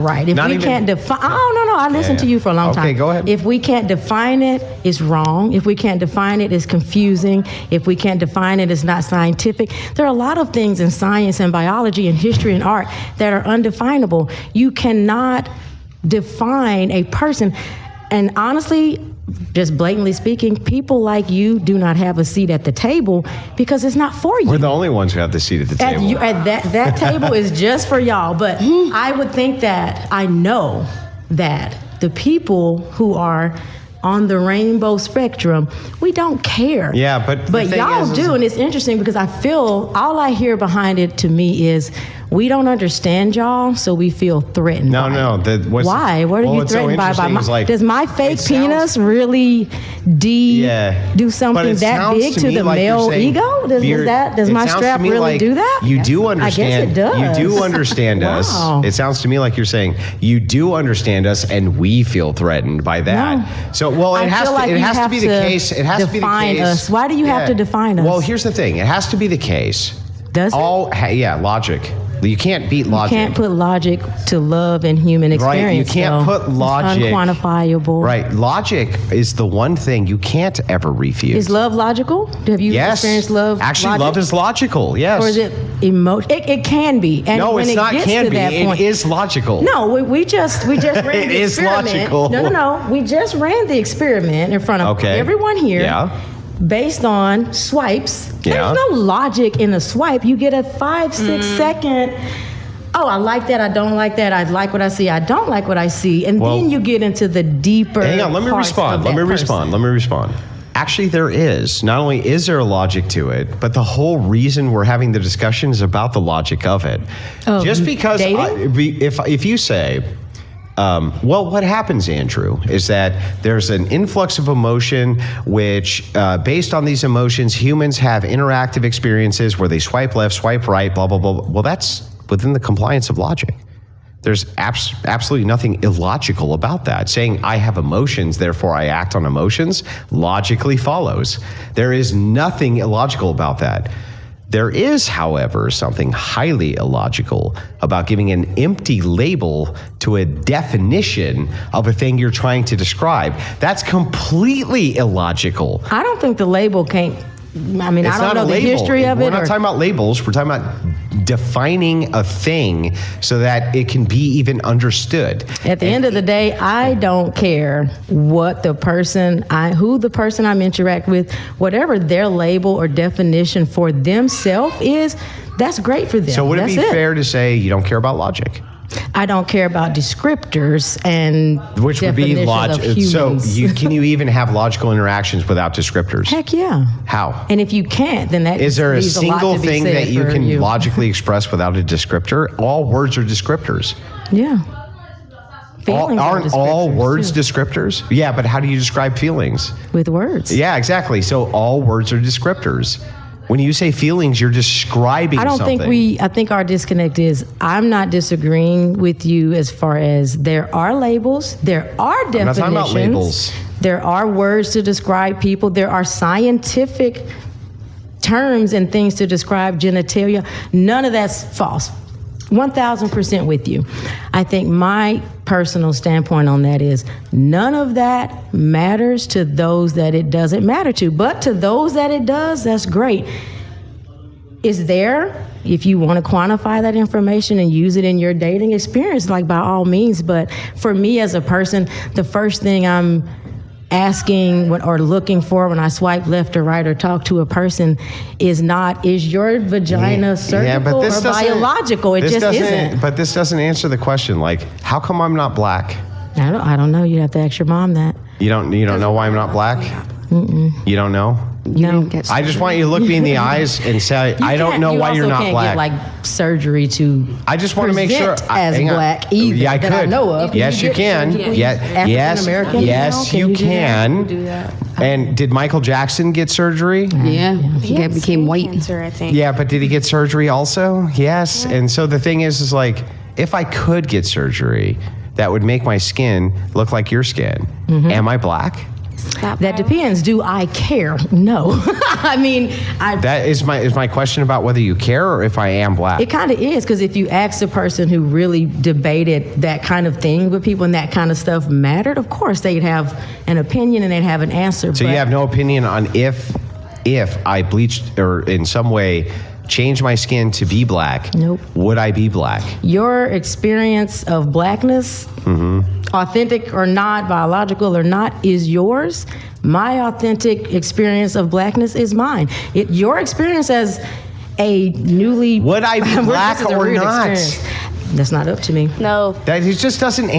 Right. If we can't define, I listened to you for a long time. Okay, go ahead. If we can't define it, it's wrong. If we can't define it, it's confusing. If we can't define it, it's not scientific. There are a lot of things in science and biology and history and art that are undefinable. You cannot define a person. And honestly, just blatantly speaking, people like you do not have a seat at the table because it's not for you. We're the only ones who have the seat at the table. That table is just for y'all. But I would think that I know that the people who are on the rainbow spectrum, we don't care. Yeah, but y'all do, and it's interesting because I feel all I hear behind it to me is we don't understand y'all, so we feel threatened. No. Why? What are you threatened by? Does my fake penis really do something that big to the male ego? Does my strap really do that? You do understand. I guess it does. You do understand us. Wow. It sounds to me like you're saying you do understand us, and we feel threatened by that. No. So, it has to be the case. It has to be the case. Us. Why do you have to define us? Well, here's the thing. It has to be the case. Does it? Logic. You can't beat logic. You can't put logic to love and human experience. Right, you can't put logic. It's unquantifiable. Right, logic is the one thing you can't ever refute. Is love logical? Have you experienced love? Actually, love is logical, yes. Or is it emotion? It can be. And no, when it's not can be. Point, it is logical. No, we just ran the experiment. It is logical. No. We just ran the experiment in front of everyone here. Yeah. Based on swipes. Yeah. There's no logic in a swipe. You get a 5-6 second, I like that, I don't like that, I like what I see, I don't like what I see. And then you get into the deeper Hang on, let me respond. Actually, there is. Not only is there a logic to it, but the whole reason we're having the discussion is about the logic of it. Just because if you say, what happens, Andrew, is that there's an influx of emotion which, based on these emotions, humans have interactive experiences where they swipe left, swipe right, blah, blah, blah. Well, that's within the compliance of logic. There's absolutely nothing illogical about that. Saying I have emotions, therefore I act on emotions, logically follows. There is nothing illogical about that. There is, however, something highly illogical about giving an empty label to a definition of a thing you're trying to describe. That's completely illogical. I don't think the label can't. I mean, I don't know the history of it. We're not talking about labels. We're talking about defining a thing so that it can be even understood. At the end of the day, I don't care what the person, who the person I'm interacting with, whatever their label or definition for themselves is, that's great for them. So would it be fair to say you don't care about logic? I don't care about descriptors and which would be logic. So can you even have logical interactions without descriptors? Heck yeah. How? And if you can't, then that is there a single thing that you can logically express without a descriptor? All words are descriptors. Yeah. Aren't all words descriptors? Yeah, but how do you describe feelings? With words. Yeah, exactly. So all words are descriptors. When you say feelings, you're describing something. I think our disconnect is I'm not disagreeing with you as far as there are labels, there are definitions. I'm not talking about labels. There are words to describe people. There are scientific terms and things to describe genitalia. None of that's false. 1,000% with you. I think my personal standpoint on that is none of that matters to those that it doesn't matter to, but to those that it does, that's great. Is there, if you want to quantify that information and use it in your dating experience, like by all means, but for me as a person, the first thing I'm asking or looking for when I swipe left or right or talk to a person is your vagina surgical or biological? It just isn't. But this doesn't answer the question. Like, how come I'm not black? I don't know. You'd have to ask your mom that. You don't know why I'm not black? Mm-mm. You don't know? No. I just want you to look me in the eyes and say, I don't know why you're not black. You also can't get like surgery to I just want to make sure as black either. Yeah, I could. I know of. Yes, you can. Yes, you can. Do that? And did Michael Jackson get surgery? Yeah, he became white. Cancer, I think. Yeah, but did he get surgery also? Yes. Yeah. And so the thing is like, if I could get surgery, that would make my skin look like your skin. Mm-hmm. Am I black? That depends. Do I care? No. I mean, that is my question about whether you care or if I am black. It kind of is, because if you ask a person who really debated that kind of thing with people and that kind of stuff mattered, of course they'd have an opinion and they'd have an answer. So you have no opinion on if I bleached or in some way change my skin to be black, nope. Would I be black? Your experience of blackness, authentic or not, biological or not, is yours. My authentic experience of blackness is mine. Your experience as a newly... Would I be black or not? That's not up to me. No. That it just doesn't